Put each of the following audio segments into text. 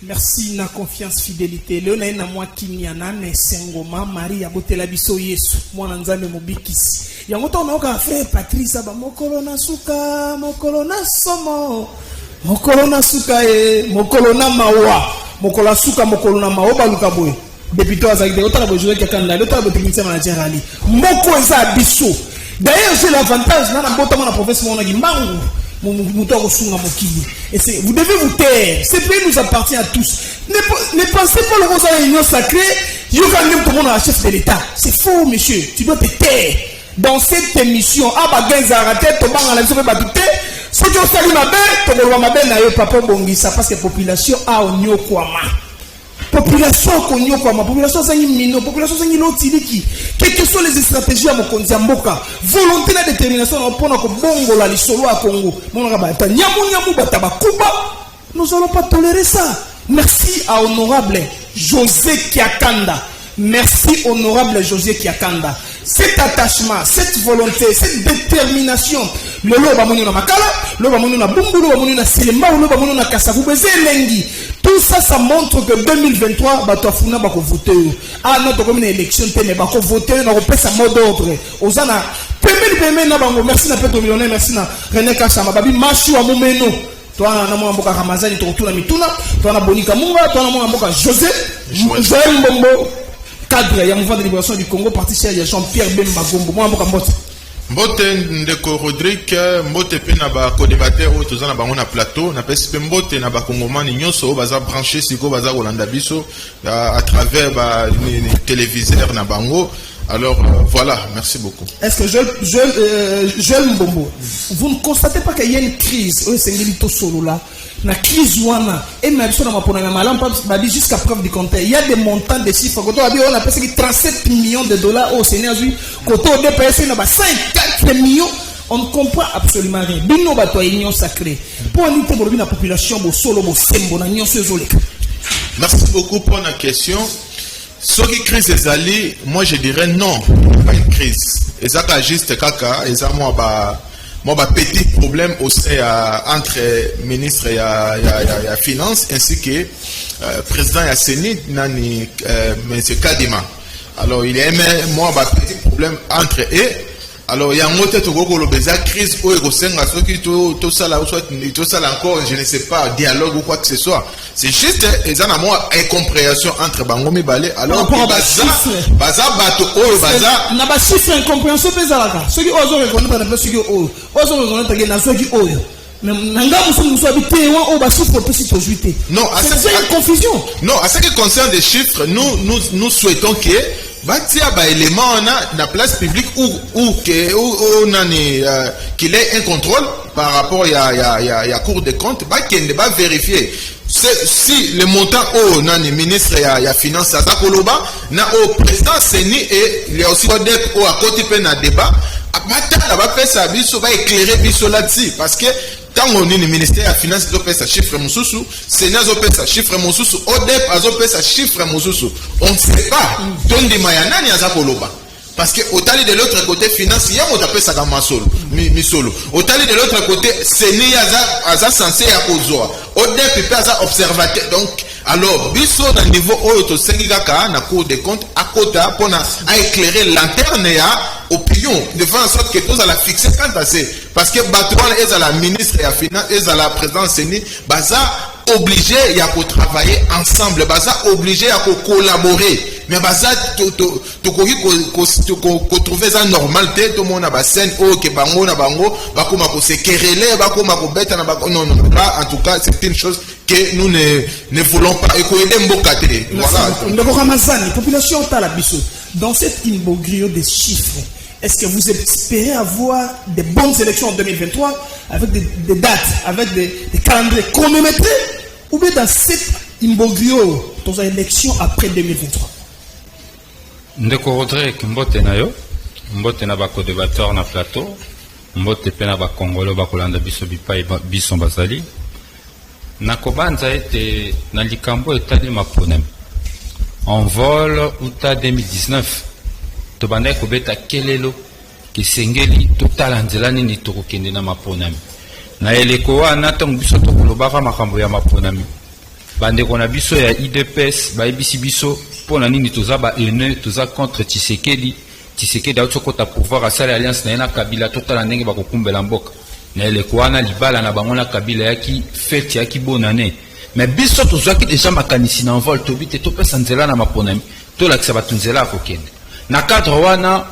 Merci na confiance fidélité. Léo na moi kinyana na sengoma Maria botela biso Yesu. Mwana nzambe mobikisi. Yango to na ka frère Patrice ba mokolo na suka, mokolo na somo. Mokolo na suka mokolo na mawa. Mokolo suka mokolo na mawa baluka boy. Depuis toi azaki de otala bojoe kakanda, otala bo technicien manager ali. Moko eza biso. D'ailleurs, c'est l'avantage na botama na professeur mona gimbangu. Vous devez vous taire. Ce pays nous appartient à tous. Ne pensez pas le rose à l'union sacrée. Je vais même tout le monde à la chef de l'État. C'est faux, monsieur. Tu dois te taire. Dans cette émission, ce qui ont salué ma belle, papa Bongisa, parce que la population a au nyo kwama. Population konyo kwama, population sangi mino, population sangi lotiliki. Quelles que soient les stratégies à Mokonzi Mboka, volonté la détermination pour nous bongo la lisolo à Congo. Nous allons pas tolérer ça. Merci à honorable José Kiakanda. Merci honorable José Kiakanda. Cet attachement, cette volonté, cette détermination, le loba moni na makala, loba moni na bumbu, loba moni na silemba, loba moni na kasavu, lengi. Tout ça, ça montre que 2023, batafuna bako voter. Ah notre commune élection, mais bako voter, on repère sa mot d'ordre. Ozana, pembe na bango, merci na Pedro Millionnaire, merci na René Kassama, babi machu a momeno. Toi na mwa mboka Ramazani, toi na mituna, toi na Bonika Munga, toi na mwa mboka José, Joël Mbombo. Cadre, il y a un mouvement de libération du Congo, parti chez Jean-Pierre Bemba Gombo. Moi, Mbote ndeko Rodrigue, mbote pe na ba co-débatteur au tozana bango na plateau, na pesi pe mbote na ba kongomani nyonso baza branché siko baza kolanda biso à travers ba téléviseur na bango. Alors voilà, merci beaucoup. Est-ce que Joël Mbombo, vous ne constatez pas qu'il y a une crise au Sengelito Solo là? La crise wana et même sur ma pona malam jusqu'à preuve du contraire. Il y a des montants de chiffres. Quand on a passé 37 millions de dollars au Sénégal, quand on a dépassé 54 millions, on ne comprend absolument rien. Bino bato union sacrée. Pour lutter pour la population, bo solo bo sembo na union sezoleka. Merci beaucoup pour la question. Ce qui crise les alliés, moi je dirais non, pas une crise. Et ça juste caca, et ça moi petit problème aussi entre ministre et finance ainsi que président et Sénat nani monsieur Kadima. Alors il y a moi petit problème entre eux. Alors il y a un autre crise où il y tout ça là encore je ne sais pas dialogue ou quoi que ce soit. C'est juste incompréhension entre Bangomi Balé. Alors baza bato baza na ba chiffre incompréhension pesala. Ceux qui osent reconnaître ceux qui osent reconnaître na ceux qui osent. Mais nanga musu habité ou ba chiffre peut s'y ajouter. Non, c'est une confusion. Non, à ce qui concerne des chiffres, nous souhaitons que batia ba élément on a place publique ou qu'il ait un contrôle par rapport il y a cours de compte qu'il va vérifier si le montant au nani ministre il y a finance à Koloba na au président Seni et il y a aussi au à côté pe na débat abata va faire ça biso va éclairer biso là-dessus parce que tant on est le ministère de la finance ils ont fait ça chiffre moussou Sénat ils ont fait ça chiffre moussou ODEP ils ont fait ça chiffre moussou on ne sait pas donc des mayana ni à Koloba parce que au tali de l'autre côté finance il y a on appelle ça comme solo misolo au tali de l'autre côté Sénat aza censé à Kozoa ODEP peut aza observateur donc alors biso dans niveau auto sengika na cour des comptes à côté pour à éclairer lanterne ya opinion de faire en sorte que tous à la fixer quand c'est parce que Batouane est à la ministre et à finance est à la présidence Séni baza obligé il y a pour travailler ensemble baza obligé à collaborer mais baza trouver ça normal tout le monde a scène oh que bango na bango bakoma ko se quereller bakoma ko beta na non pas en tout cas c'est une chose que nous ne voulons pas et voilà la population tala biso dans cette imbroglio des chiffres. Est-ce que vous espérez avoir des bonnes élections en 2023 avec des dates, avec des calendriers chronométrés ou bien dans cette imbroglio dans une élection après 2023? Ndeko Rodrigue mbote na yo, mbote na bako débatteur na plateau, mbote pe na ba Congolais ba kolanda biso bipai biso bazali. Na kobanza ete na likambo etali maponem. En vol uta 2019. Tobanda kobeta kelelo kisengeli totala nzela nini tokokende na maponami na eleko wana ntango biso tokolobaka makambo ya maponami bande kona biso ya IDPS ba ebisi biso pona nini toza ba ene toza contre Tshisekedi a tsokota pouvoir asala alliance na Kabila totala ndenge bakokumbela mboka na elekwana libala na bango na Kabila yaki fête yaki bonne année mais biso tozwaki déjà makanisi na envol tobite topesa nzela na maponami tolakisa bato nzela akokende na cadre wana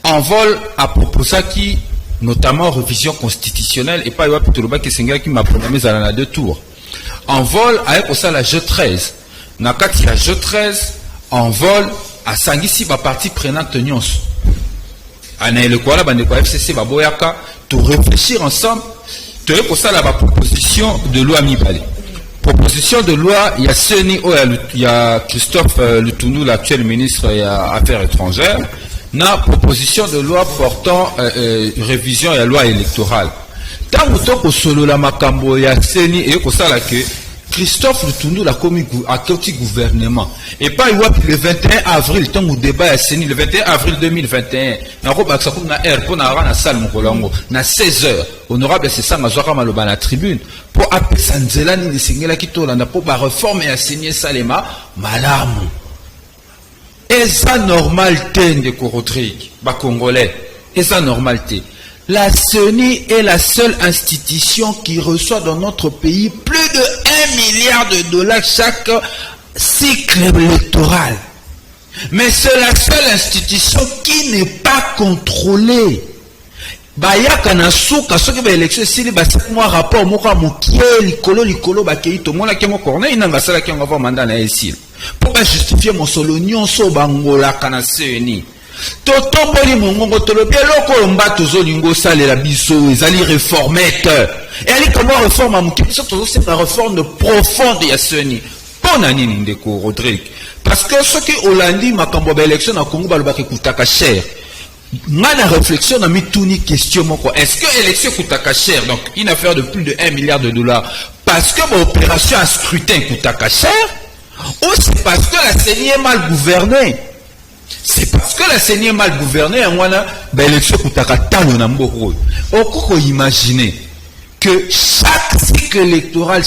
envol aproposaki notamment révision constitutionnelle et pas wapi tolobaki esengaki maponami ezala na 2 tours envol aye kosala jeu 13 na kati ya jeu 13 envol asangisi ba partie prenante nyonso ana elekwala bandeko ya FCC baboyaka to réfléchir ensemble to kosala ba proposition de loi mibale proposition de loi ya Seni ya Christophe Lutundu l'actuel ministre ya affaires étrangères na proposition de loi portant révision ya loi électorale tango toko solo la makambo ya Seni et kosala que Christophe Lutundu la commis à côté gouvernement et pas le 21 avril tant au débat à Seni le 21 avril 2021 na ko baksa ko na air pour na salle mokolongo na 16h honorable c'est ça mazwaka maloba na tribune pour appeler sanzela ni singela kitolanda pour ba réforme ya Seni Salema malamu eza normalité de Rodrigue ba congolais eza normalité. La CENI est la seule institution qui reçoit dans notre pays plus de 1 milliard de dollars chaque cycle électoral. Mais c'est la seule institution qui n'est pas contrôlée. Bayaka na souka soki ba élection sili ba moi rapport moko mokie likolo ba keito mona kengo corner inanga sala kengo va mandat na esil. Pour justifier mon solonion so bangola kana CENI. Totomboli mongongo tolobi eloko mbato zolingo salela biso ezali réformateur et ali comment réforme amuki biso c'est la réforme profonde ya Seni pona nini ndeko Rodrigue parce que ce qui Hollandi makambo ba élection na Congo balobaki kutaka cher ngana réflexion na mituni question moko est-ce que élection kutaka cher donc une affaire de plus de 1 milliard de dollars parce que l'opération à scrutin kutaka cher ou c'est parce que la Seni est mal gouvernée. C'est parce que la CENI est mal gouvernée, on a l'élection coûtera tant de mboko. On peut imaginer que chaque cycle électoral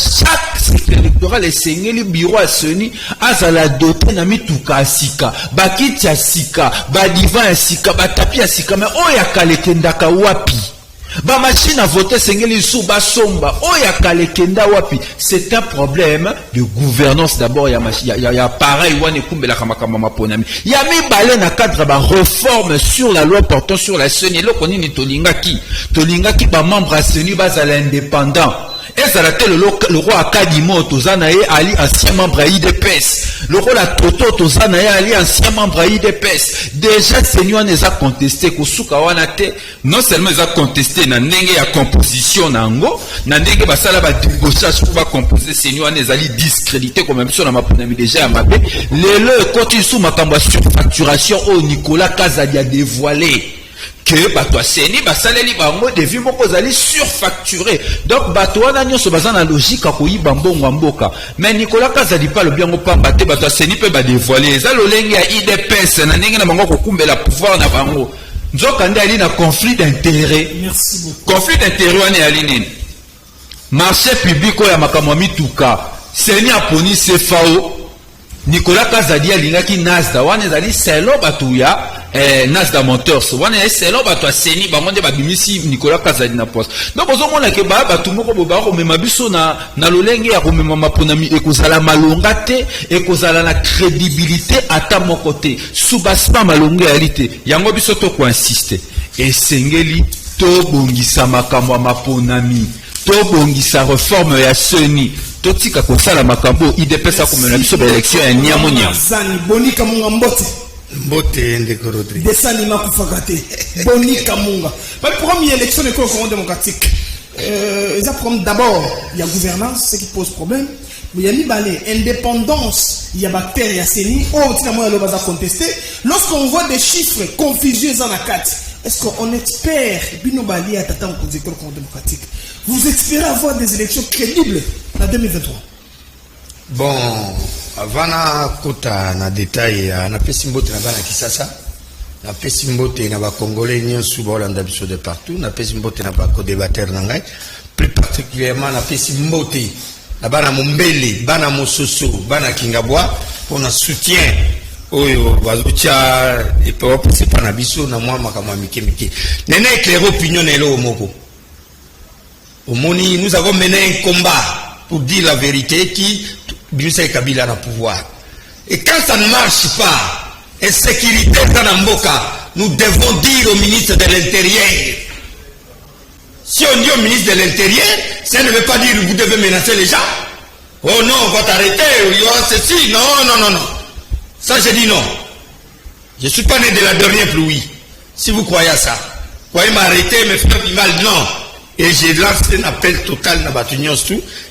est saigné le bureau à CENI, à la doté na mituka asika, bakiti asika, badivan asika, batapi asika, mais oya kalekendaka wapi. Ba machine à voter sengeli sou ba somba oya kalekenda wapi c'est un problème de gouvernance d'abord ya pareil wane kumbela kamakama maponami ya mibale na cadre ba réforme sur la loi portant sur la CENI loko nini tolingaki ba membre à CENI bazala indépendant ezalate le roi Akadimo tozanaye ali ancien membre à IDPS le roi la Toto tozanaye ali ancien membre à IDPS déjà CENI on les a contesté kosuka wana te non seulement ils a contesté na ndenge ya composition nango na ndenge basala ba débauchage pour ba composer CENI on les a discrédité comme même sur na maponami déjà ya mabe lelo côté sous makambo surfacturation au Nicolas Kazadi a dévoilé que bato CENI basaleli bango devi moko zali surfacturé donc bato wana nyonso baza na logique akoyiba mbongo mboka mais Nicolas Kazadi pa le biango pamba te bato CENI pe ba dévoiler za lolenge ya IDPS na ndenge na bango kokumbela pouvoir na bango nzoka nde ali na conflit d'intérêt. Merci beaucoup. Conflit d'intérêt wana ali nini marché public ya makamwa mituka CENI aponi CFAO Nicolas Kazadi alingaki Nasda wana ezali selo bato ya Nasda Motors wana selo bato CENI bango nde babimisi Nicolas Kazadi na poste donc ozomona ke bato moko bo ba komema biso na lolenge ya komema maponami ekozala malonga te ekozala na crédibilité ata moko te subaspa malonga ya lite yango biso to ko insister esengeli to bongisa makambo maponami to bongisa réforme ya CENI totika kosala makambo idepesa komena biso ba élection ya nyamonya zani bonika munga mbote ndeko Rodrigue desani makufakate bonika munga mais première élection de Congo démocratique d'abord il y a gouvernance ce qui pose problème mais il y a mibale indépendance il y a bactère il y a CENI finalement le va contester lorsqu'on voit des chiffres confusions en la 4 est-ce qu'on espère binobali à tata au Congo démocratique vous espérez avoir des élections crédibles en 2023? Bon, avant kota na détail na pesi mbote na bana Kisasa na pesi mbote na ba congolais nyonso ba Holanda biso de partout na pesi mbote na ba co-débatteur na ngai plus particulièrement na pesi mbote na bana Mombele, bana Mososo, bana Kingabwa pour un soutien oyo bazotia et pour c'est pas na biso na moi makamwa mike. Nene éclairer opinion elo moko. Omoni, nous avons mené un combat pour dire la vérité qui Bimisa Kabila na pouvoir. Et quand ça ne marche pas, insécurité dans Mboka, nous devons dire au ministre de l'Intérieur. Si on dit au ministre de l'Intérieur, ça ne veut pas dire que vous devez menacer les gens. Oh non, on va t'arrêter, ceci, non. Ça, je dis non. Je ne suis pas né de la dernière pluie. Si vous croyez à ça, vous croyez m'arrêter, me faire du mal, non. Et j'ai lancé un appel total dans la Union.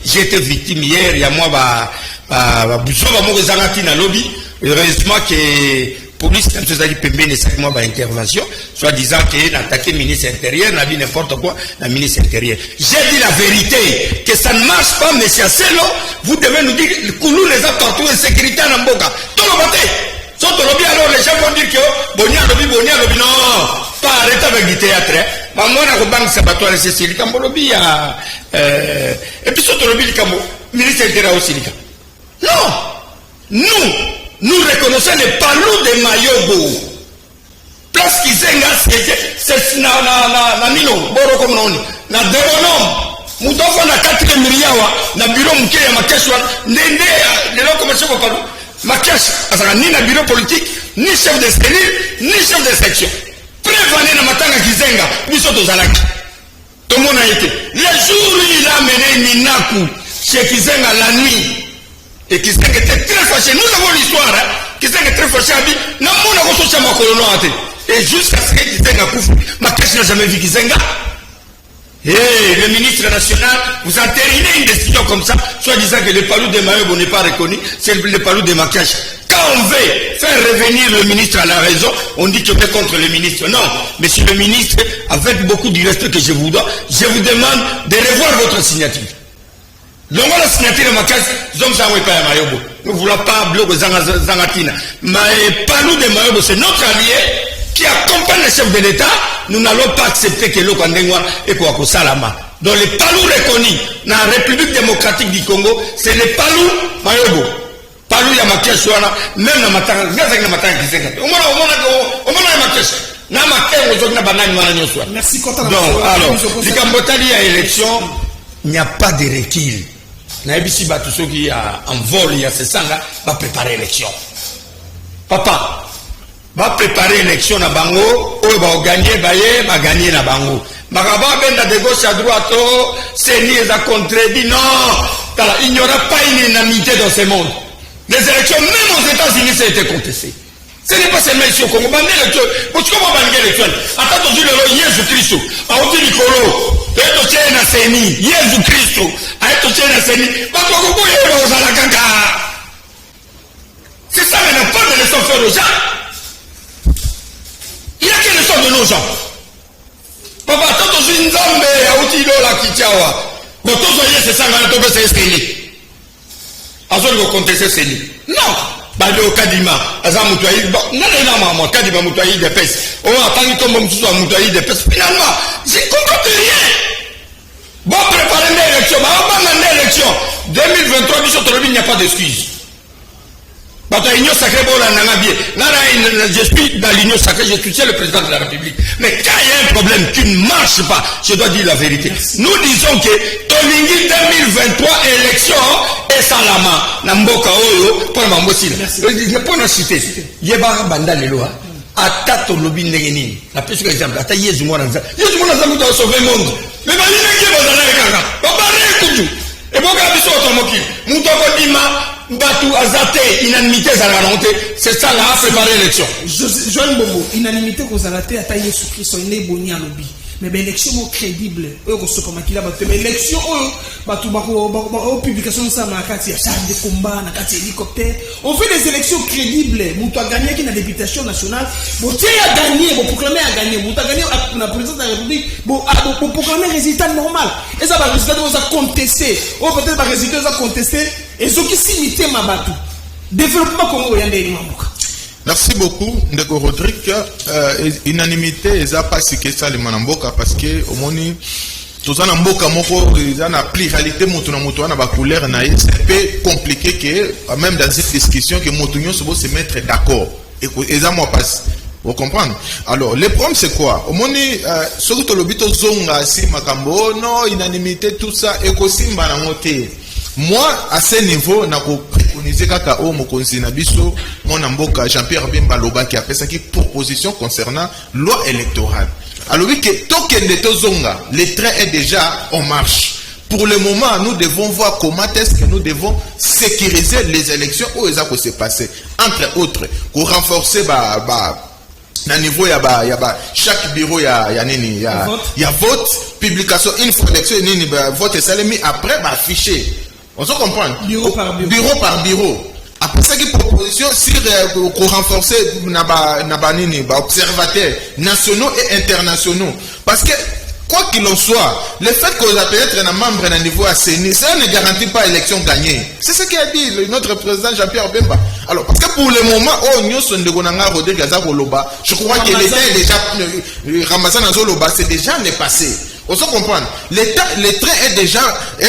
J'ai été victime hier, il y a moi, lobby. Heureusement que la police a fait intervention, soit disant qu'il a attaqué le ministre intérieur, n'a dit n'importe quoi, le ministre intérieur. J'ai dit la vérité, que ça ne marche pas, mais c'est assez long. Vous devez nous dire, Koulou les a partout, insécurité en Mboka. Tout le monde. Alors les gens vont dire que Bonia lobby, non, pas arrêter avec du théâtre. Moi, je banque Sabatoire, c'est le Cambo lobby. Et puis, surtout lobby, le ministre intérieur aussi. Non, nous reconnaissons les palous de Mayobo. Place qui c'est na Mino, Boro comme on na Déronome. Moutoufa na 4 milliards, na bureau mouké ya makeshwa, nende, les gens commencent à parler. Makesh, ni na bureau politique, ni chef de cellule, ni chef de section. Prévenez na matanga Kizenga, ni soto zalaki. Tout le monde a été. Les jours où il a mené Minaku chez Kizenga la nuit, et Kizenga était très fâché. Nous avons l'histoire, hein. Kizenga est très fâché, a dit, non, on a reçu ma colono à terre. Et jusqu'à ce que Kizenga couvre, Makesh n'a jamais vu Kizenga. Et le ministre national, vous entérinez une décision comme ça, soit disant que le palou de Mayobo n'est pas reconnu, c'est le palou de Makash. Quand on veut faire revenir le ministre à la raison, on dit que c'est contre le ministre. Non, monsieur le ministre, avec beaucoup du respect que je vous dois, je vous demande de revoir votre signature. Donc la signature de Makash, nous sommes pas à Mayobo. Nous ne voulons pas bloquer Zangatina. Mais palou de Mayobo, c'est notre allié qui accompagne le chef de l'État. Nous n'allons pas accepter que l'eau et quoi Salama. Donc les palous reconnus dans la République démocratique du Congo, c'est les palous Mayobo. Palou Yamakia Chouana, même dans Matanga, merci Kota. Donc, alors, les Cambotali à élection, il n'y a pas de recul. Naibisi Batuso qui a en vol, il y a ce sang-là, va préparer l'élection. Papa, va préparer l'élection na bango, ou va gagner, va gagner na bango. Magaba benda de gauche à droite, c'est ni à contredit, non. Il n'y aura pas une unanimité dans ce monde. Les élections, même aux États-Unis, ça a été contesté. Ce n'est pas seulement ici au Congo. Parce que moi, je l'élection. Attends, tu le Jésus-Christ. A oti likolo. Eto tena seni. Jésus-Christ. A eto tena seni. Bato kubo yero za la ganga. C'est ça, mais n'a pas de leçon faire aux gens. Il y a quelle leçon de nos gens? Papa, attends, tu es une zambe. A oti lo la kitiawa. Mais tout ça, c'est ça, mais on peut s'exprimer. Azol go contester seni. Non. Bado Kadima, Azam Moutoui, non, Kadima Moutoui de pes. On a attendu comme Moutoui de pes. Finalement, je ne comprends rien. Bon, préparer l'élection, mais l'élection. 2023, il n'y a pas d'excuse. L'Union sacrée, je suis dans l'Union sacrée, je suis le président de la République. Mais quand il y a un problème qui ne marche pas, je dois dire la vérité. Nous disons que Tolingi 2023 élection est sans la main. Namboka Oyo, pour ma mossine. Je peux en citer. Yeba Banda Leloa, Atato Lobin Negeni. La plus exemple, Ata Yezumona. Yezumona doit sauver le monde. Mais ma ligne qui va dans la Gaga. Papa Rékoudou. Et bon, quand ils sont automobiles, Moutoko Dima. Batou Azate, unanimité Zalaronte, c'est ça là, préparer l'élection. Joël Bobo, unanimité aux Azate, à tailler sous Christ, on est boni à lobby. Mais l'élection crédible, eux, mais l'élection, aux publications de ça, il y a charge de combat, il y a hélicoptère. On fait des élections crédibles. Moutou a gagné qui la députation nationale. Moutou a gagné, pour proclamer à gagner. Moutou a gagné la présidence de la République pour proclamer un résultat normal. Et ça, le résultat, on a contesté. Ou peut-être le résultat, on a contesté. Et ce qui s'imite ma batou. Développement Congo, il y a des Mamboka. Merci beaucoup, Ndeko Rodrigue. Unanimité, ils n'ont pas si que ça, les Manamboka, parce que, au moins, tozana mboka moko na pluralité moto na moto na ba couleur na c'est un peu compliqué que même dans cette discussion que moto nyonso bo se mettre d'accord et ça moi passe. Vous comprenez? Alors, le problème c'est quoi? Au moment où tu l'obito zonga si makambo non unanimité tout ça et kosimba na moté. Moi à ce niveau na ko préconiser kaka o mokonzi na biso mon mboka Jean-Pierre Bemba Loba qui a fait ça qui proposition concernant loi électorale. Alors oui que token de tozonga, le train est déjà en marche. Pour le moment, nous devons voir comment est-ce que nous devons sécuriser les élections où elles ont se passer. Entre autres, pour renforcer na niveau chaque bureau y a vote, publication une fois d'élection nini vote ça mis après affiché. On se comprend. Bureau par bureau. Après ça qui proposition pour renforcer observateurs nationaux et internationaux parce que quoi qu'il en soit, le fait qu'on a peut-être un membre d'un niveau assaini, ça ne garantit pas l'élection gagnée. C'est ce qu'a dit notre président Jean-Pierre Bemba. Alors, parce que pour le moment, je crois que l'État est déjà, Ramazan Azoloba, c'est déjà le passé. On se comprend. Le train est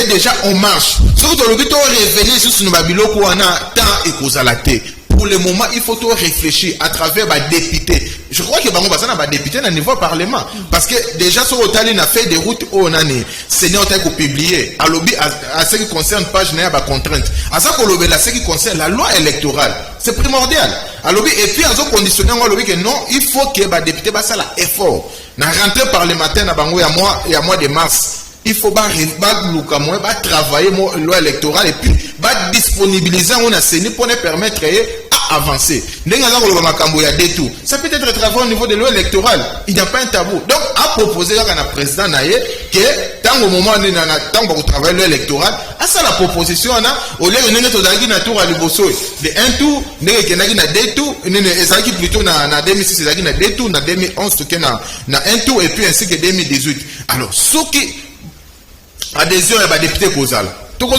déjà en marche. Surtout le but de revenir sur ce Babylone où on a tant et cause à la tête. Pour le moment, il faut tout réfléchir à travers les députés. Je crois que Bango Bassana va député dans le niveau parlement. Parce que déjà, sur Otali, a fait des routes où on a Seigneur Taïko publié. À ce qui concerne page n'a pas contrainte. À ce qui concerne la loi électorale, c'est primordial. Et puis, en conditionné, on a que non, il faut que les députés fassent l'effort. Na rentrée parlementaire na Bango il y a mois de mars. Il faut travailler la loi électorale et puis disponibiliser on a CENI pour nous permettre à avancer. Ça peut être travaillé au niveau de la loi électorale. Il n'y a pas un tabou. Donc, à proposer à un président que tant au moment où on travaille la loi électorale, à ça la proposition, au lieu de na tour à l'Ibosso, de un tour, na deux tours, plutôt na 2006, na deux tours, na 2011, na un tour et puis ainsi que 2018. Alors, ce qui adhésion à député Kozal. Donc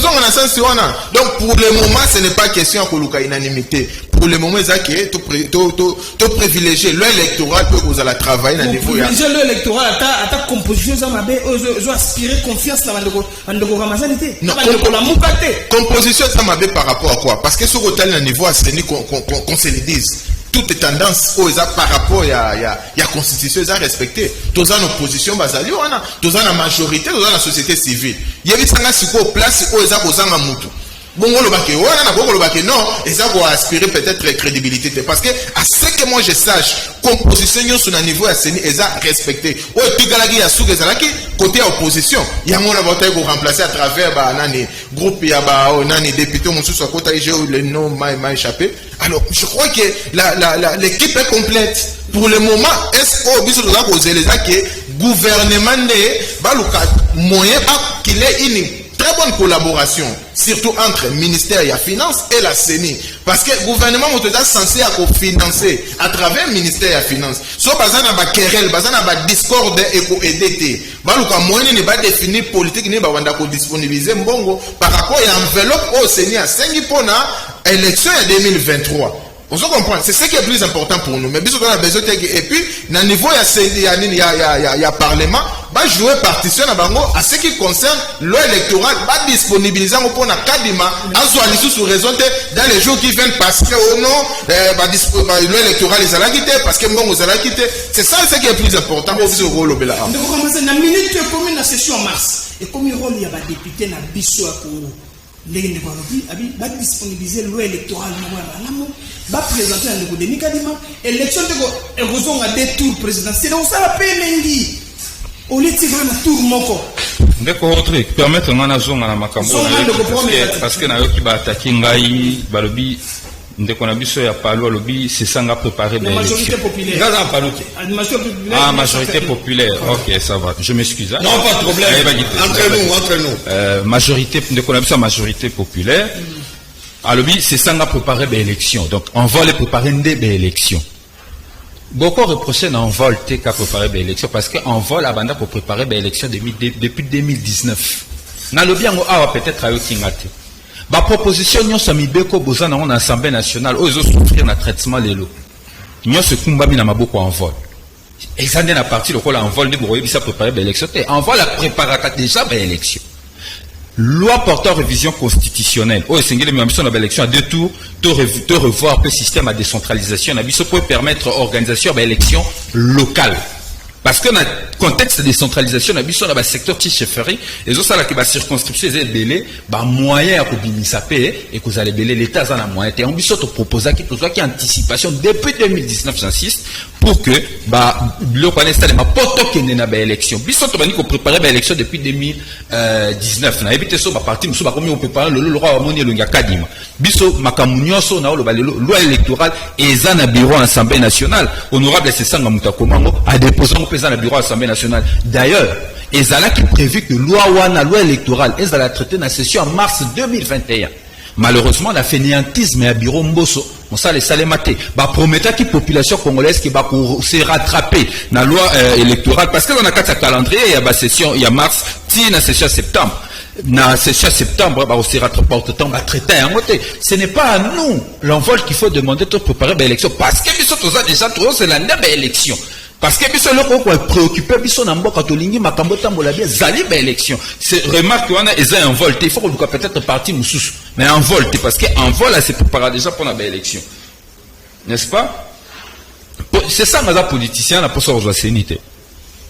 pour le moment, ce n'est pas question de l'unanimité. Pour le moment, c'est que tu privilégies l'électoral pour que vous travailler dans le niveau. Privilégier l'électoral, à ta composition, je aspirer confiance dans le Ramazan. Non, composition, ça m'a par rapport à quoi? Parce que sur le niveau, c'est qu'on se le dise. Toutes les tendances par rapport à la constitution ils ont respecté. Tous en opposition basali wana, tous en majorité, tous en la société civile. Il y a des place où ils ont mutu. Bon on le baké wana na bon le baké non, ils ont aspirer peut-être crédibilité parce que à ce que moi je sache, composition sur un niveau assaini ils ont respecté. Oh tout galagi ya sou ezalaki côté opposition. Il y a mon voté pour remplacer à travers nani groupe ya nani député mon sous côté j'ai le nom m'a échappé. Alors, je crois que l'équipe est complète. Pour le moment, est-ce que le gouvernement ne moyen qu'il ait une très bonne collaboration, surtout entre le ministère des Finances et la CENI. Parce que le gouvernement est censé financer à travers le ministère des Finances. Soit par exemple, il y a querelle, il discorde et aider. Le moyen n'est pas défini politique, n'est pas disponibiliser par rapport à l'enveloppe au CENI à 5 pour l'élection en 2023. On se comprend, c'est ce qui est plus important pour nous. Mais bien sûr, on a besoin de... Et puis, à niveau il y a parlement, jouer partition à ce qui concerne loi électorale, disponibiliser pour la Kadima, sous raison dans les jours qui viennent passer au nom, loi électorale, ils allaient quitter, parce que bon, vous allez quitter. C'est ça ce qui est plus important pour vous rôle au Béla. Donc, on commence la minute comme la session en mars. Et comme il y a des députés dans le Bissau à Congo. Les va disponibiliser la loi électorale va présenter un nouveau déni kadima élection de raison à deux tours présidentiels on ça la peine au lieu de na tour moko ndeko autre permettre ngana zonga na makambo parce que na yo ki ba attaquer ngai balobi ndeko na biso ya palo lobi c'est ça nga préparer la majorité populaire gaza paloke majorité populaire OK ça va je m'excuse non pas de problème entre nous majorité ndeko na biso majorité populaire alobi c'est ça nga préparer des élections donc on va les préparer des élections beaucoup reproché na on vol te ka préparer des élections parce que on vol abanda pour préparer des élections depuis 2019 na lobi yango awa peut-être ayo kingate ba proposition nyonso mibeko boza na assemblée nationale ozo souffrir na traitement lelo nyonso kumba na maboko en vol Et ça n'est la partie, le rôle envol de Bourgogne, ça préparer l'élection. Envol la préparation déjà l'élection. Loi portant révision constitutionnelle. Oh, c'est une élection à 2 tours, de revoir le système à décentralisation. Ça peut permettre l'organisation de l'élection locale. Parce que dans le contexte de décentralisation, on a un secteur de chefferie, et ça, la circonscription est belé, moyen à combiner et que vous allez belé l'État dans la moyen. Et on a proposé qu'il y ait anticipation depuis 2019, j'insiste, pour que, le panel, ça n'est pas toqué dans l'élection. Bisson, on a dit qu'on préparait l'élection depuis 2019. On a évité ça, parti, nous sommes préparé le roi Amoni, le Ngakadima. Bisson, Makamunyo, on a la loi électorale, et ça, un bureau Assemblée nationale, honorable Sessanga Moutakomango, a déposé dans le bureau de l'Assemblée nationale. D'ailleurs, Ezala qui prévu que loi électorale, Ezala traité dans la session en mars 2021. Malheureusement, la fainéantisme et à bureau Mbosso, on sait les salématés, promettait que la population congolaise qui va se rattraper dans la loi électorale, parce que dans le calendrier, il y a la session, il y a mars, il y a la session septembre. Dans la session septembre, on se rattrape autant, traiter en côté. Ce n'est pas à nous l'envol qu'il faut demander de préparer l'élection, parce que nous sommes déjà trop, c'est la dernière élection. Parce que biso loko ko préoccupé biso na mboka tolingi makambo tambola bien zali ba élection. C'est remarque on a eza un vol, il faut que peut-être parti mususu. Mais en vol parce que en vol c'est préparé déjà pour la élection. N'est-ce pas? C'est ça les politiciens la pour ça aux sénité.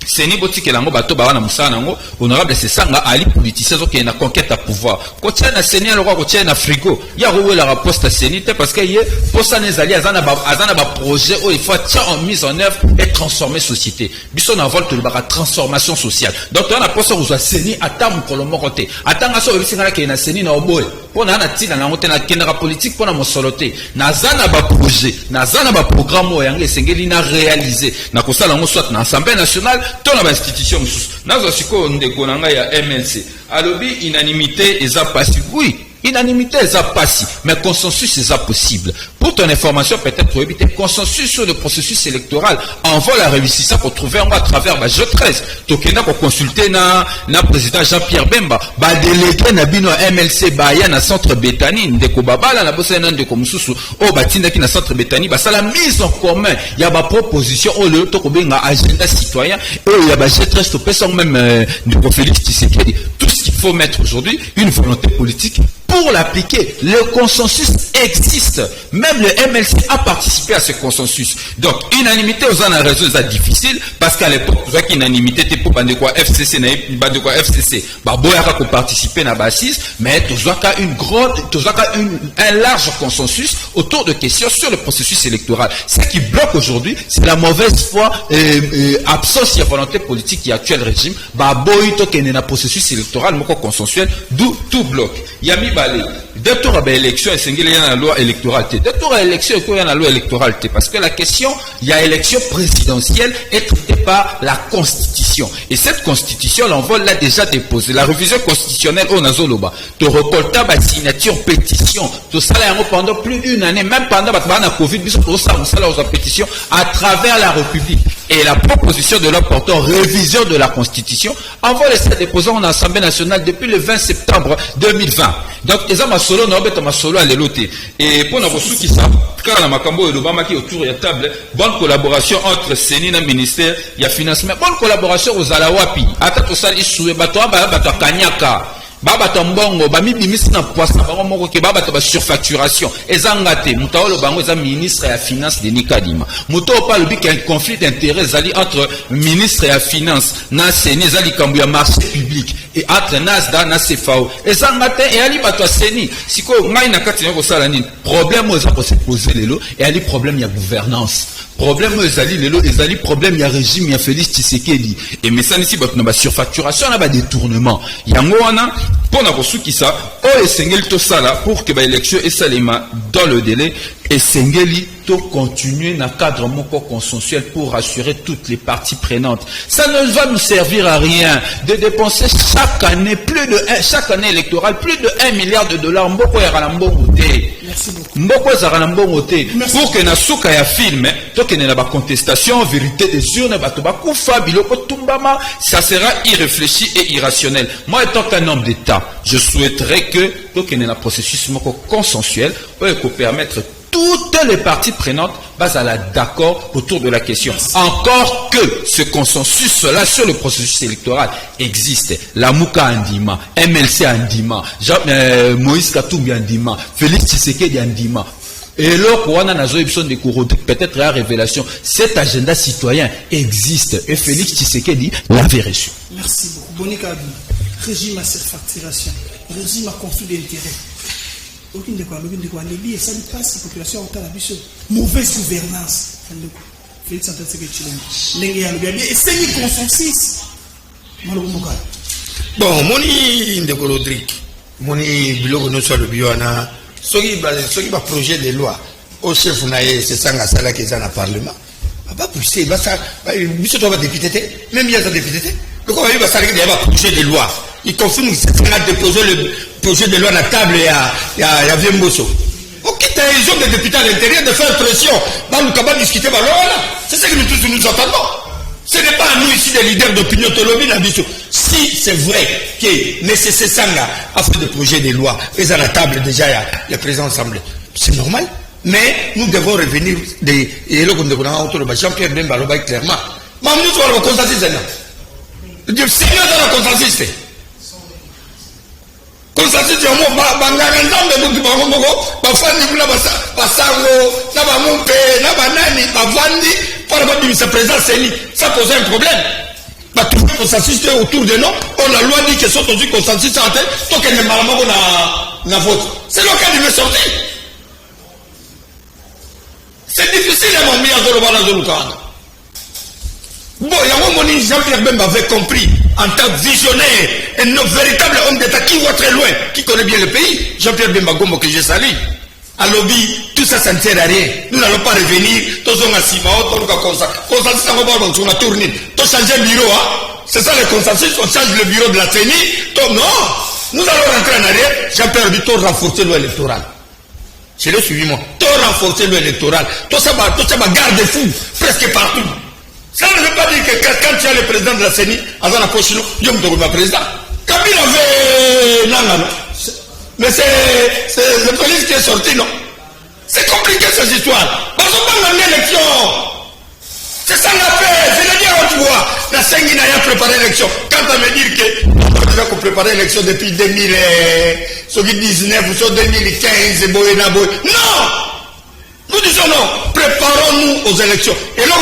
Seni boti ke lango bato ba wana musana ngo honorable c'est ça nga ali politicien zo ke na conquête à pouvoir. Ko tia na seni le roi ko tia na frigo. Ya rowe la poste sénité parce que yé posa les alliés azana ba projet où il faut tia en mise en œuvre et transformer société. Biso na volte le ba transformation sociale. Donc on a posa aux seni atam ko lo mokote. Atanga so bisinga ke na seni na oboy. Pona na tina na ngote na kendra politique pona mosolote. Na zana ba projet, na zana ba programme yango sengeli na réaliser. Na ko sala ngo soit na Assemblée nationale dans l'institution, nous avons MLC. Alors, unanimité, ils ont passé. Oui, unanimité, ils ont passé. Mais consensus, c'est possible. Pour ton information, peut-être pour éviter consensus sur le processus électoral, on va la réussir ça pour trouver à travers le jeu 13. Donc, on a consulté le président Jean-Pierre Bemba, délégué Nabino MLC Bayan à Centre Bétani, Ndeko Babala, la bosse Ndeko Moussousou, au Batina qui na Centre Bétani, ça la mise en commun. Il y a ma proposition, au lieu de agenda citoyen, et il y a jeu 13, tout même de Félix Tshisekedi. Tout ce qu'il faut mettre aujourd'hui, une volonté politique pour l'appliquer. Le consensus existe. Même le MLC a participé à ce consensus. Donc, unanimité aux en réseau, c'est difficile parce qu'à l'époque, vous avez unanimité était pour Bandekwa FCC, Bandekwa FCC. Boyaka pour participer à la bassise, mais vous avez un large consensus autour de questions sur le processus électoral. Ce qui bloque aujourd'hui, c'est la mauvaise foi et absence de volonté politique qui actuel régime. Boyito qui est un processus électoral, moko consensuel, d'où tout bloque. Yami Balé, deux tours à l'élection et il y a la loi électorale. Deux tours à l'élection et il y a la loi électorale. Parce que la question, il y a élection présidentielle est traitée par la Constitution. Et cette Constitution, l'envol l'a déjà déposée. La révision constitutionnelle au Nazoloba, tu récoltes ma signature pétition, tout ça pendant plus d'une année, même pendant la Covid, tout ça aux pétitions à travers la République. Et la proposition de loi portant révision de la Constitution, envol est déposée en Assemblée nationale depuis le 20 septembre 2020. Donc, ils ont ma solo, ma solo à l'éloté. Et pour nous ressources qui ça, car la Makambo et l'Obama qui est autour de la table, bonne collaboration entre Séni et le ministère, il y a financement, bonne collaboration aux Alawapi. Attends, ça, ils souhaitent, Kanyaka. Baba tombongo bami bimisi na poisson bango moko ke baba to surfacturation ezangate mutaolo bango za ministre ya finance de Nikadima muto pa lobi qu'il y a un conflit d'intérêts zali entre ministre ya finance na Seni zali kambu ya marché public et entre Nasda na CFAO ezangate et ali bato Seni siko ngai na kati ko sala nini problème oza ko se poser lelo et ali problème ya gouvernance problème ezali lelo ezali problème ya régime ya Félix Tshisekedi et mais ça ici bato na surfacturation na ba détournement yango wana pour na kosuki ça o esengeli to sala pour que ba élection esalema dans le délai esengeli to continuer dans cadre moko consensuel pour rassurer toutes les parties prenantes. Ça ne va nous servir à rien de dépenser chaque année chaque année électorale plus de 1 milliard de dollars mboko ya kalambongo te. Merci beaucoup. Mboko za kalambongo te pour que na suka ya film to que na ba contestation vérité des urnes bato ba kufa biloko tumbama ça sera irréfléchi et irrationnel. Moi étant qu'un homme d'État, je souhaiterais que to que na processus moko consensuel pour permettre toutes les parties prenantes basent à la d'accord autour de la question. Encore que ce consensus-là sur le processus électoral existe. La Mouka Andima, MLC Andima, Moïse Katumbi Andima, Félix Tshisekedi Andima. Et là, peut-être la révélation, cet agenda citoyen existe. Et Félix Tshisekedi l'avait reçu. Merci beaucoup. Bonika Abi, régime à surfacturation, régime à conflit d'intérêts. Aucune de quoi, les billets, ça ne passe, la population a la biche. Mauvaise gouvernance. Félix Antoine Tshisekedi. Et c'est une consensus. Bon, moni ndeko Rodrigue, moni biloko no soit le bioana, soki ba projet de loi au chef naé c'est sanga sala qui est dans le parlement. Pas pousser, ba ça, biso to ba député, même il y a des députés. Le quoi il va ça qu'il y a un projet de loi. Il confirme que c'est a déposé le projet de loi à la table il y a Viemboso. Ok, ils ont des députés à l'intérieur de faire pression. Bah, nous avons discuté, bah, là, c'est ce que nous tous nous entendons. Ce n'est pas à nous ici, des leaders d'opinion, si c'est vrai que nécessaire Sanga a fait des projets de loi, et à la table déjà, il y a le président assemblée. C'est normal. Mais nous devons revenir Jean-Pierre Bemba, clairement. Mais nous allons constater ça. Dieu, c'est mieux dans la consensus. Consensus, c'est un mot, ça pose un problème. Tout le consensus autour de nous, on a loi dit que sont aujourd'hui consensus en tête, tant qu'elle n'est pas na vote. C'est le cas de me sortir. C'est difficile à mon meilleur de le voir dans le cadre. Bon, il y a un moment où Jean-Pierre Bemba avait compris, en tant que visionnaire, un véritable homme d'État qui voit très loin, qui connaît bien le pays, Jean-Pierre Bemba Gombo que je salue. À lobby, tout ça, ça ne sert à rien. Nous n'allons pas revenir, tous on a Simao, tous on a consensus, on a tourné. Tous changer le bureau, hein. C'est ça le consensus, on change le bureau de la CENI. Non, nous allons rentrer en arrière. Jean-Pierre dit, tout renforcer l'électoral. Je l'ai suivi moi. Tout renforcer l'électoral. Tout ça va garde-fou, presque partout. Ça ne veut pas dire que quand tu as le président de la CENI, à la poche, il y a un président. Kabila avait Nangano. Mais c'est le police qui est sorti, non? C'est compliqué cette histoire. Parce qu'on parle d'une élection. C'est ça la paix. Je l'ai dit à haute voix. La CENI n'a pas préparé l'élection. Quand on me dit qu'on prépare l'élection depuis 2019 ou 2015, non! Nous disons non, préparons-nous aux élections. Et là,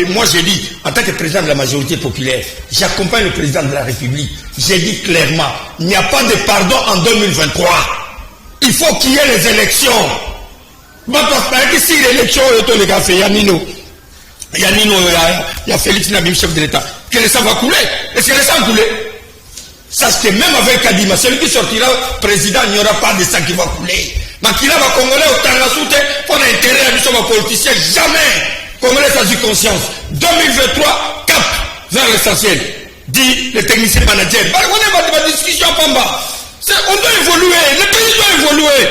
moi j'ai dit, en tant que président de la majorité populaire, j'accompagne le président de la République. J'ai dit clairement, il n'y a pas de pardon en 2023. Il faut qu'il y ait les élections. Parce que si l'élection est le café, il y a Nino, il y a Félix Nabim, chef de l'État, que le sang va couler. Est-ce que le sang va couler? Sache que même avec Kadima, celui qui sortira président, il n'y aura pas de sang qui va couler. Makila va Congolais au Tangasoute pour l'intérêt à nous politiciens. Jamais Congolais ça dit conscience. 2023, cap vers l'essentiel. Dit le technicien manager. On est dans discussion à Pamba. On doit évoluer. Le pays doit évoluer.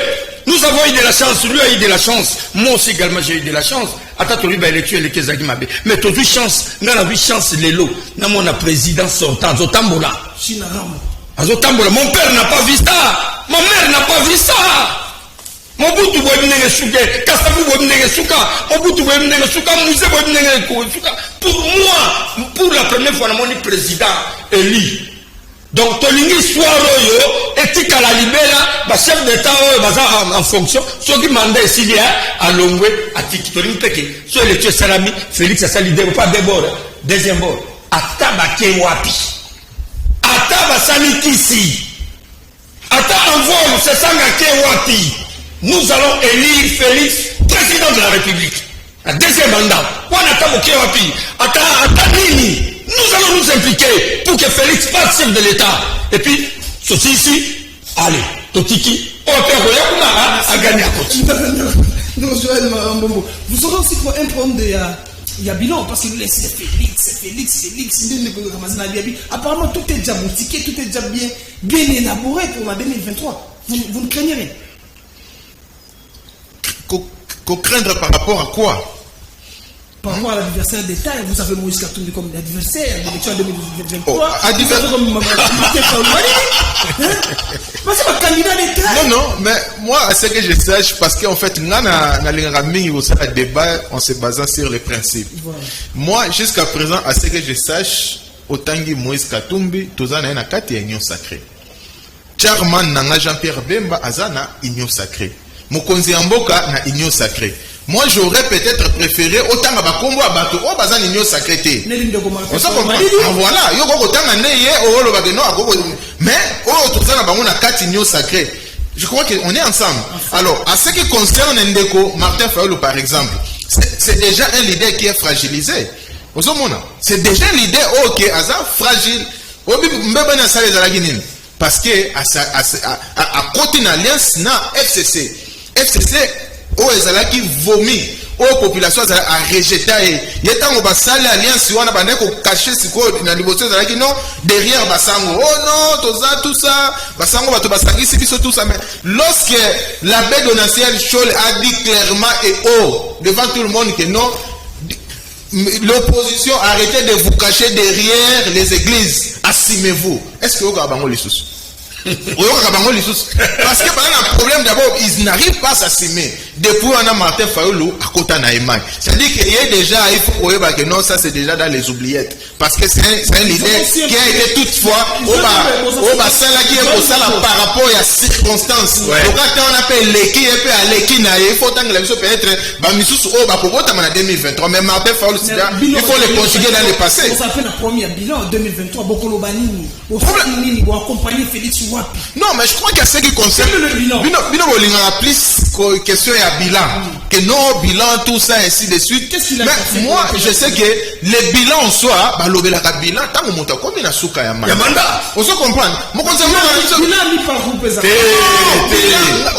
Nous avons eu de la chance. Lui a eu de la chance. Moi aussi également j'ai eu de la chance. Attends, lui va électuer les Kezagi Mabé. Mais tu as eu chance. Nous avons eu chance les lots. Nous avons un président sortant. Zotambola. Zotambola. Mon père n'a pas vu ça. Ma mère n'a pas vu ça. Mobutu Boemnenge Souka, Kasabu Boemnenge Souka, Mobutu Boemnenge Souka, Mousset Boemnenge Souka. Pour moi, pour la première fois, mon président élu. Donc, Tolingi Soaroyo, éthique à la libéra, chef d'État en fonction, ceux qui mandaient ici à Longwe, à Tiki, Tolingi Peke, ceux les tués Salami, Félix Assali, pas d'abord, deuxième bord, Ataba Kewapi, Ataba Sanikisi, Ataba Envol, c'est Sanga Kewapi. Nous allons élire Félix président de la République. Un deuxième mandat. Nous allons nous impliquer pour que Félix passe chef de l'État. Et puis, ceci ici, allez, Totiki, on va faire à gagner à côté. Vous aurez aussi un problème de bilan, parce qu'il laisse Félix. Apparemment, tout est déjà boutiqué, tout est déjà bien élaboré pour la 2023. Vous ne craignez rien? Qu'on craindre par rapport à quoi? Par rapport à l'adversaire d'État, vous avez Moïse Katumbi comme adversaire de l'élection 2023. Oh, adversaire comme Martin Faoulou. Parce que le candidat d'État. Non, mais moi, à ce que je sache, parce qu'en fait, nous avons un débat en se basant sur les principes. Voilà. Moi, jusqu'à présent, à ce que je sache, autant que Moïse Katumbi, tous en a quatre union sacrée. Chairman Nanga Jean-Pierre Bemba, Azana, union sacrée. Mokonzi Amboka, na union sacrée. Moi, j'aurais peut-être préféré autant à Bakombo à Bato, au Bazan union sacrée. On s'en comprend. Voilà, yo go autant à Neye, au Lo Bageno, à Gogo. Mais, au tout ça, on a quatre unions sacrées. Je crois qu'on est ensemble. Alors, à ce qui concerne Ndeko, Martin Faoulou, par exemple, c'est déjà un leader qui est fragilisé. C'est déjà un leader qui est fragile. Parce que à côté d'une alliance, na FCC. FCC, qui vomit. La population a rejeté. Il y a un alliance, on a caché non derrière Basango. Oh non, tout ça. Basango va tout ça. Mais lorsque l'abbé Donatien Scholl a dit clairement et haut devant tout le monde que non, l'opposition, arrêtez de vous cacher derrière les églises. Assumez-vous. Est-ce que vous avez les sous? Parce que par un problème d'abord, ils n'arrivent pas à s'assumer. Depuis on a Martin Faoulou à côté d'Aïmaï. C'est-à-dire qu'il y a déjà, il faut que non, ça c'est déjà dans les oubliettes. Parce que c'est un leader qui a été toutefois au bassin là qui est pour ça par rapport à circonstances. Donc quand on appelle l'équipe et puis à l'équipe, il faut tant que la mission peut être Bamisous au Bakobota en 2023. Mais Martin Faoulou, il faut le conjuguer dans le passé. Ça fait la première bilan en 2023. Bokolo Banini, au Fini, pour accompagner Félix. Non, mais je crois qu'à ce qui concerne le bilan, plus question à bilan, que non bilan, tout ça, ainsi de suite. Mais moi, je sais que les bilans en soi, bah, le bilan, tant que monte comme il a souka yamanda. On se comprend. Mon conseil, on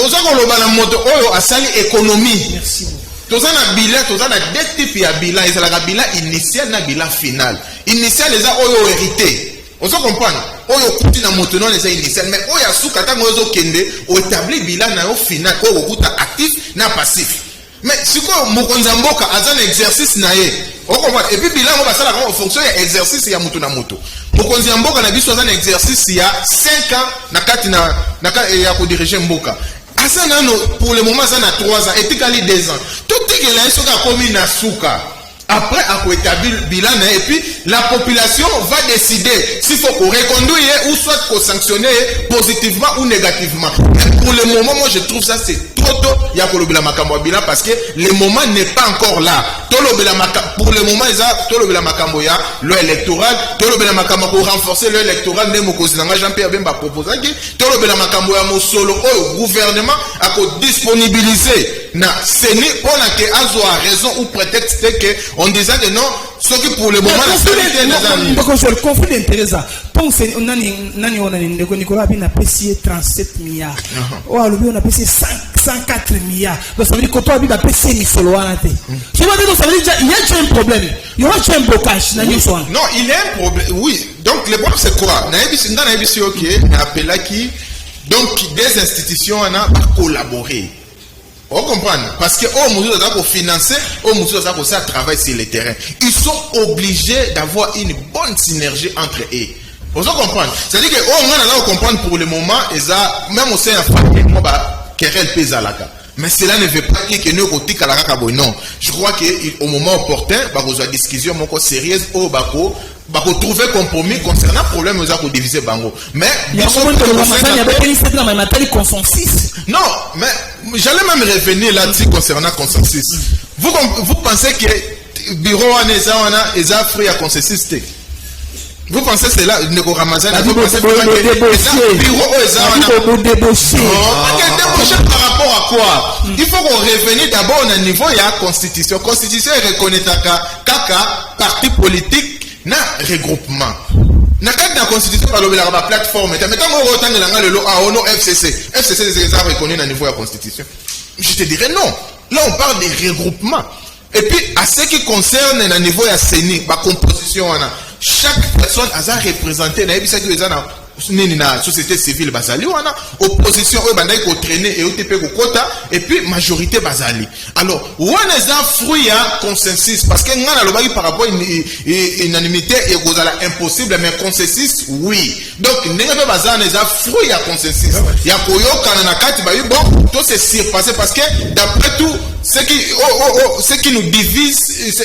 se comprend la moto, oh, à sali économie. Merci. Tous un bilan, tous un deux types de bilan. Ils ont un bilan initial, un bilan final. Initial, les a hérité. On se comprend. Oyo kuti na motono les initial mais oya suka tango ozo kende o établi bilan na au final o okuta actif na passif. Mais siko mokonza mboka azan exercice na ye. On comprend et puis bilan on va ça en fonction ya exercice ya moto na moto. Mokonza mboka na biso azan exercice ya 5 ans na kati na ya ko diriger mboka. Asana no pour le moment ça na 3 ans et puis kali 2 ans. Tout est que la soka komi na suka. Après, à établir le bilan, et puis la population va décider s'il faut qu'on reconduire ou soit qu'on sanctionne positivement ou négativement. Mais pour le moment, moi je trouve ça c'est trop tôt. Il y a le bilan parce que le moment n'est pas encore là. Pour le moment, il y a l'électoral. Pour renforcer l'électoral, Jean-Pierre Bemba proposé le gouvernement a disponibilisé na CENI on a que Azo a raison ou prétexte que on disait que non ce qui pour le moment le conflit d'intérêt ça pense nani on a Nicolas Bina payé 37 milliards oh on a payé 104 milliards donc ça veut dire que toi Bina payé ni solo anate ça veut dire il y a un problème il y aura un blocage non il y a un problème oui donc le problème c'est quoi na ebisi OK appela qui donc des institutions on a collaboré. On comprend parce que au Moussou pour financer, au Moussou pour ça travailler sur le terrain. Ils sont obligés d'avoir une bonne synergie entre eux. On se comprend. C'est-à-dire que on a comprendre pour le moment, même au sein de la famille, moi querelle pèse à la cas. Mais cela ne veut pas dire que nous côté Kalaka non. Je crois que au moment opportun, bah vous avez discussion mon sérieuse au bako. Bah trouver compromis concernant le problème aux accords divisés bango. Mais il y a consensus. Non, mais j'allais même revenir là-dessus concernant consensus. Vous pensez que bureau est free à consensus? Vous pensez que c'est là ne Ramazan vous pensez que le bureau est débauché par rapport à quoi? Il faut qu'on revienne d'abord au niveau de la constitution. La constitution reconnaît kaka parti politique na regroupement. Na cadre de la constitution par la plateforme. Mais quand on retient le lot à ono FCC c'est reconnu au niveau de la constitution. Je te dirais non. Là on parle de regroupement. Et puis à ce qui concerne le niveau de la CENI, la composition, chaque personne a représenté nini na société civile bazali wana opposition oyo bandaki ko traîner et OTP ko kota et puis majorité bazali. Alors wana za fruit ya consensus parce que ngana lobaki par rapport unanimité et kozala impossible mais consensus oui. Donc ndenge pe bazana za fruit ya consensus ya koyokana na kati ba bon tout c'est surpassé parce que d'après tout ce qui nous divise,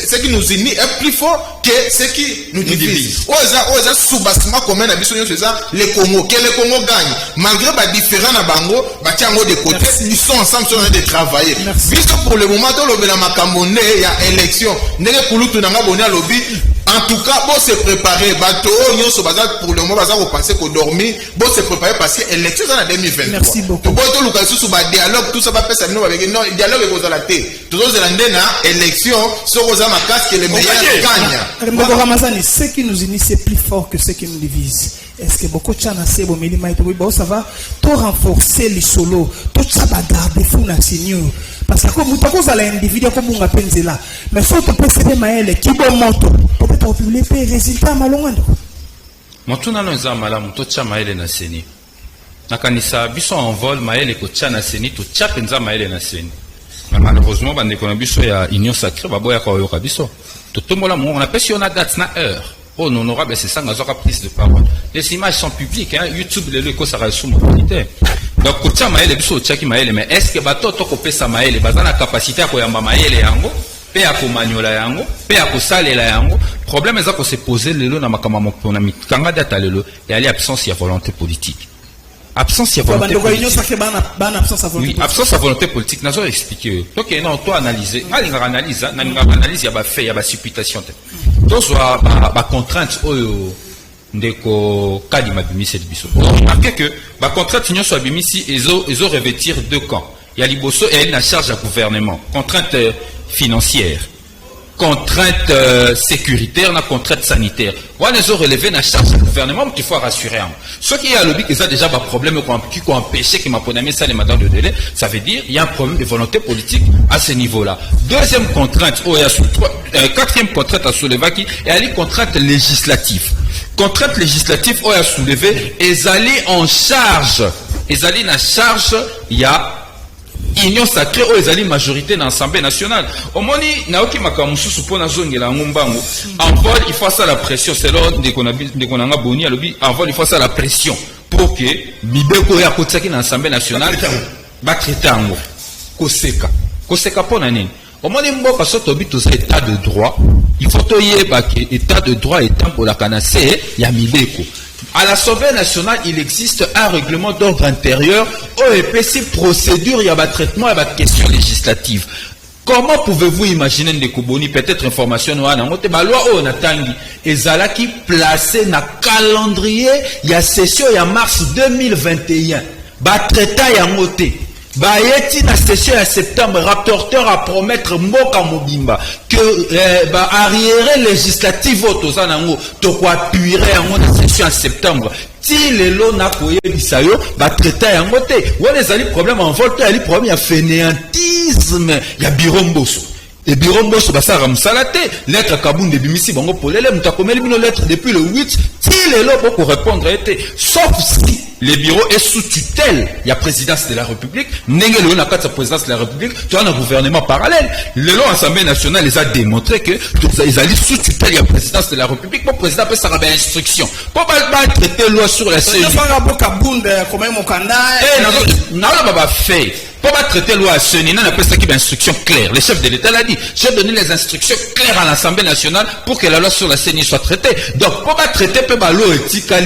ce qui nous unit est plus fort que ce qui nous divise. Oza sous-bassement commun à c'est ça, les Congo. Que les Congo gagnent. Malgré les différents na bango, batiango de côté, ils sont ensemble sur de travailler. Puisque pour le moment, dans le Makamone, il y a élection. Nege Kulutu nanga boni à lobby. En tout cas, bon se préparer. Bateau, nous sommes pour le moment, vous pensez qu'on dormit. Bon se préparer parce que l'élection est en 2023. Merci beaucoup. Bon, tout le cas, sous dialogue, tout ça va passer avec nous avec non, dialogue est aux alatés. Tout ça, c'est élection, sur aux casque et les meilleurs gagnent. Ramazani, ce qui nous unit, c'est plus fort que ce qui nous divise. Est-ce que beaucoup de gens ont milima et tout ça va tout renforcer les solos, tout ça va garder fou na seigneur. Parce que comme tu as l'individu comme on appelle là, mais faut te précéder maël qui bon moto pour être publié résultat malongando. Motuna no za malamu to cha maele na seni. Nakanisa biso en vol maele ko cha na seni to cha penza maele na seni. Mais malheureusement bande ko na biso ya union sacrée baboya ka yoka biso. To tombola mo on appelle si on a date na heure. Oh non, honorable, c'est ça, on a prise de parole. Les images sont publiques, hein. YouTube, les locaux, ça reste sous mon militaire. Donc, quand tu as maël, mais est-ce que bateau, tu as ça maël, et la capacité à koyamba maël et yango, pe à komanyola yango, pe à kosale la yango. Problème, c'est qu'on s'est posé le lot dans ma kamamokponami. Kanga data le lot, et aller absence, il y a volonté politique. Absence, il y a volonté politique. Oui, absence à volonté politique. Nous avons expliqué. Donc, non, toi, analyser. Analyse, il y a fait, il y a supputation. Donc, il y a contrainte de Kadi Mabimisi et Bisso. Remarquez que la contrainte union soit Bimisi, ils ont revêtir deux camps. Il y a Liboso et elle a charge à gouvernement. Contrainte financière. Contrainte sécuritaire, la contrainte sanitaire. Voilà, ils ont relevé la charge du gouvernement, mais il faut rassurer. Ceux qui ont lobby, ils ont déjà un problème qui ont empêché que ma ponamé ça les matins de délai, ça veut dire qu'il y a un problème de volonté politique à ce niveau-là. Deuxième contrainte, quatrième contrainte à soulever qui est la contrainte législative. Contrainte législative, on a soulevé, ils allaient en charge. Ils allaient en charge, il y a union sacrée aux alliés majorité dans l'Assemblée nationale. Au moment où Naoki Makamusu suppose la zone de la Mumbango, en vol, il faut ça la pression. C'est là qu'on a boni à l'objet. En vol, il faut ça la pression pour que Mibeko ya Kotsaki dans l'Assemblée nationale va traiter en mot. Koseka. Koseka pour l'année. Au moment où on passe au état de droit, il faut que l'état de droit étant pour la canacée, il y a Mibeko. À l'Assemblée nationale, il existe un règlement d'ordre intérieur, OEPC, procédure, il y a un traitement, il y a une question législative. Comment pouvez-vous imaginer des Koboni, peut-être information, la loi Onatangi, et Zalaki placé dans le calendrier, il y a session, il y a mars 2021, traité, il y a moté. Bayeti na session en septembre, rapporteur à promettre Mboka Mobimba que arrière législative autosanango to ko appuierait en la session en septembre. Si les lots n'a koye bisayo ba traiter en moté. Wona zali problème en volte, ali problème ya fainéantisme, ya biromboso. Et biromboso ba sa ramsalate, lettre Kabunde bimisi bango polele mutakomeli bino lettre depuis le 8, si les lots pour répondre était sauf si le bureau est sous tutelle, il y a présidence de la République, Nenge le la présidence de la République, tu as un gouvernement parallèle. Le long Assemblée nationale les a démontré que ils allaient sous tutelle, il y a présidence de la République, pour président peut ça avoir instruction. Pour pas traiter loi sur la CENI. Fait. Pour pas traiter loi à CENI, on appelle ça qui est instruction claire. Le chef de l'État l'a dit. J'ai donné les instructions claires à l'Assemblée nationale pour que la loi sur la CENI soit traitée. Donc, pour pas traiter la loi éthiquement,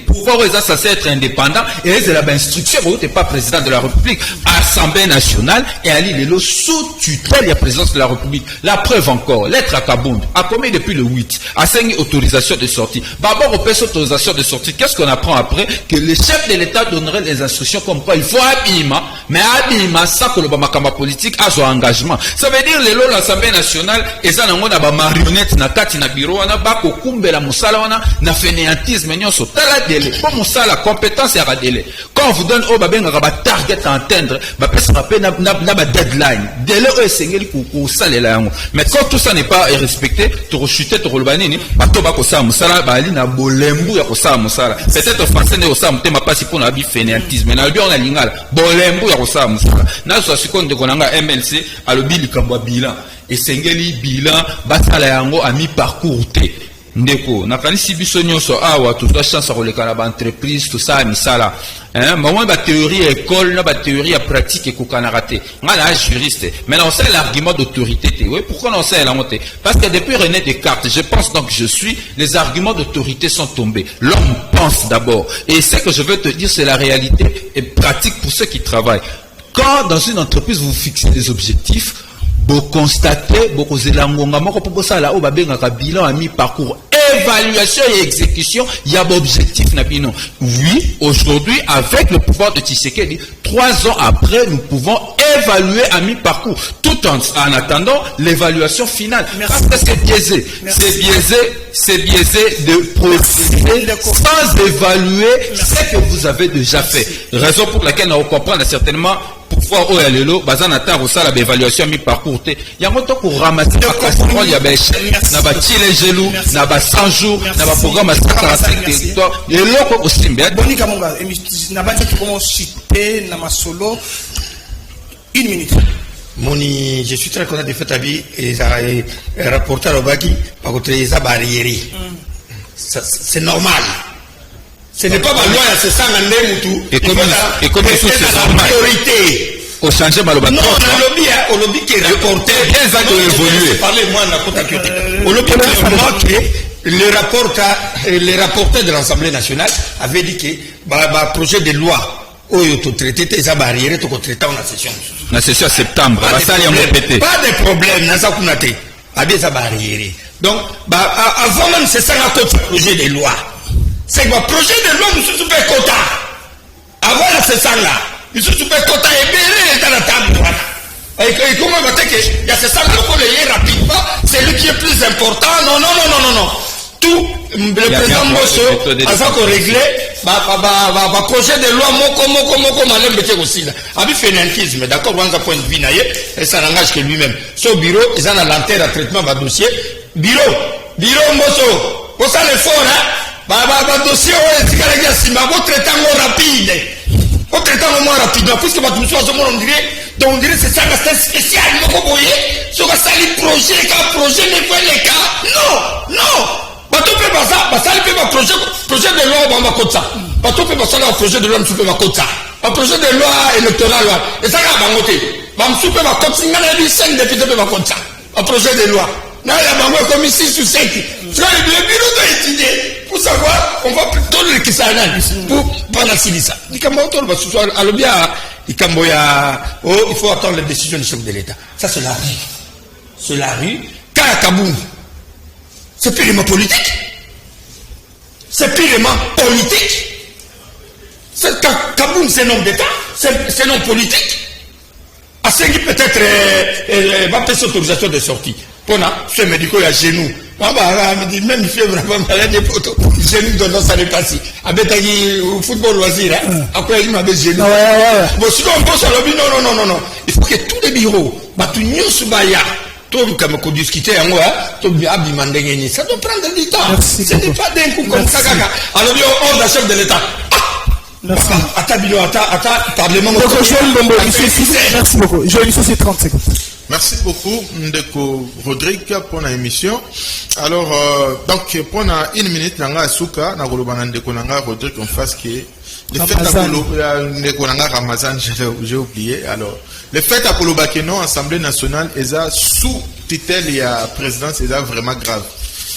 pourquoi ils sont censés être indépendants et ils ont l'instruction, vous n'êtes pas président de la République, Assemblée nationale et Ali Lelo sous tutelle, il y a présidence de la République. La preuve encore, lettre à Kabound, a commis depuis le 8, à 5 autorisations de sortie. D'abord, on paie cette autorisation de sortie. Qu'est-ce qu'on apprend après? Que le chef de l'État donnerait les instructions comme quoi il faut habillement, mais habillement, ça que le Bamakama politique a son engagement. Ça veut dire que l'Assemblée nationale, et ça n'a pas de marionnette, na kati na bureau, na bako kumbe la musala, na fainéantisme, nyonso, tala délai. Pour Moussa, la compétence est à délai. quand on vous donne target à atteindre, na deadline. Dès lors, mais quand tout ça n'est pas respecté, tu rechutais, tu relubanini, peut-être français ne osam te pas si pour na bi fainéantisme na bien on a lingala bolembu ya osam na so sikonde konanga MLC alobi likambo bilan et sengeli bilan basala yango ami parcours te ndeko nakanisi biso nyonso awa tozwa chance ya kolekana ba entreprise tout ça misala mais ba théorie école na ba théorie pratique ekokanaka te nga na juriste mais on sait l'argument d'autorité te oui pourquoi on sait la montée parce que depuis René Descartes je pense donc je suis les arguments d'autorité sont tombés l'homme pense d'abord et ce que je veux te dire c'est la réalité et pratique pour ceux qui travaillent quand dans une entreprise vous fixez des objectifs vous constatez, vous bilan à mi-parcours, évaluation et exécution, il y a un objectif. Oui, aujourd'hui, avec le pouvoir de Tshisekedi, 3 ans après, nous pouvons évaluer à mi-parcours, tout en attendant l'évaluation finale. Parce que c'est biaisé. C'est biaisé de procéder sans évaluer ce que vous avez déjà fait. Raison pour laquelle on comprend certainement pourquoi au LLO, bazan attend ça l'évaluation mi-parcours. Il y a un temps pour ramasser il y a des échecs, n'a pas tiré gelou, n'a pas 100 jours, n'a pas programme à 145 territoires. Et là, quoi aussi, bien. Boni Kamonga, n'a pas dit comment citer, n'a pas solo. 1 minute. Moni, je suis très content de faire ta vie et rapporter au Baki, par contre, les barrières. C'est normal. Ce n'est pas ma loi, c'est ça, et comme c'est la majorité. Au changer ma loi. Non, on lobby qui est rapporté. Bien ça doit évoluer. Parlez-moi de la côte au lobby qui les rapporteurs de l'Assemblée nationale avaient dit que le projet de loi où il traité des barrières, il traité en session. La session septembre, pas de problème, dans ça avec des barrières. Donc, avant même, c'est ça le projet de loi. C'est que le projet de loi, nous sommes super quota. Avant, c'est ça là. Nous sommes super quota et bien dans la table. Et comment on va dire qu'il y a ce ça là, qu'on le rapidement, c'est lui qui est plus important. Non. Tout le président Mosso, avant qu'on règle, projet de loi, moko, malem bete aussi là. Abi fainéantisme, d'accord, on a un point de vue naïe, et ça n'engage que lui-même. Sur bureau, ils ont la lanterne à traitement, va dossier. Bureau Mosso, pour ça l'effort, hein. Dossier, on traiter rapide. On traite moins rapidement, puisque on dirait c'est ça, c'est spécial, sur un projet, projet n'est pas les cas. Non. Bateau peut pas ça, ça peut pas projet de loi, on va comme ça. Bateau peut pas ça, projet de loi, on peut pas comme ça. Un projet de loi électorale, et ça va monter. On peut pas comme ça, il y a 5 députés peut pas comme ça. Un projet de loi. Là, il y a comme 6 ou 7. Le bureau doit étudier pour savoir, on va plutôt le qui s'analyse pour balancer ça. Il faut attendre les décisions du chef de l'État. Ça, c'est la rue. C'est la rue. Kaboum. C'est purement politique. Kaboum, c'est un homme d'État. C'est un homme politique. À ce qui peut-être va faire cette autorisation de sortie. Pour ce médical, il y a genou. Même fièvre, maladie de poteau. Genou donne ça les passer. Avec le football loisir, après il m'a dit genou. Bon, sinon on pense à l'objet, non. Il faut que tous les bureaux, tout nous subaya. Tout comme qu'on discutait en moi, tout bien abimandé. Ça doit prendre du temps. Ce n'est pas d'un coup comme ça. Alors, on a chef de l'État. Merci. Parlement. Merci beaucoup. Je vais lui laisser 30 secondes. Merci beaucoup, Ndeko Rodrigue, pour l'émission. Alors, donc, pour 1 minute, Nanga Asuka, Nagolobana Ndeko Nanga Rodrigue, on fasse que le fait à Ndeko Nanga Ramazan, j'ai oublié. Alors, le fait à Kolobakeno, Assemblée nationale, est sous-titel et à présidence, est vraiment grave.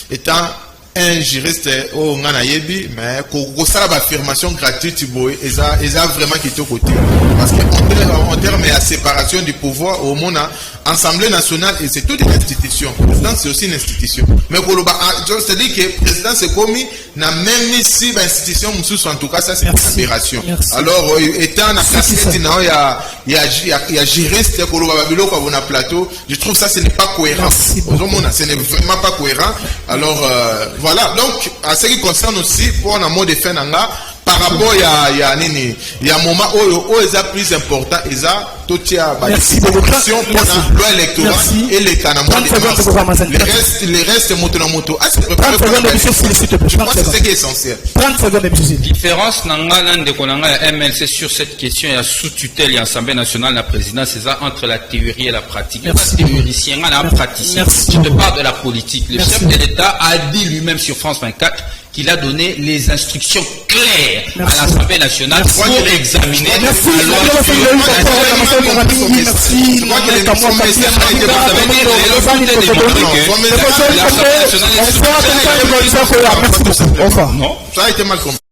Étant un juriste au Nganayebi, mais qu'on ça l'affirmation gratuite, ils a vraiment quitté au côté. Parce qu'en termes de la séparation du pouvoir, au monde, Assemblée nationale, et c'est toute une institution. Le président, c'est aussi une institution. Mais pour le je te dis que le président, c'est commis, n'a même ici, l'institution, en tout cas, ça, c'est une aberration. Alors, étant en cassette, il y a juriste, pour le Babylone, quand on a plateau, je trouve ça, ce n'est pas cohérent. Ce n'est vraiment pas cohérent. Alors, voilà. Donc, à ce qui concerne aussi, pour un mot de fin, par rapport à nini ya moment où est plus important eza totia ba discussion pour la loi électorale et les canamons les restes moto na moto à se préparer je pense que c'est ce qui est essentiel. 30 secondes de monsieur. Différence nanga ndeko nanga ya MLC sur cette question ya sous tutelle ya Assemblée nationale la présidence c'est ça entre la théorie et la pratique. La théoricien la praticien. Je te parle de la politique. Le chef de l'État a dit lui-même sur France 24 qu'il a donné les instructions claires à l'Assemblée nationale pour examiner la loi. Ça a été mal compris.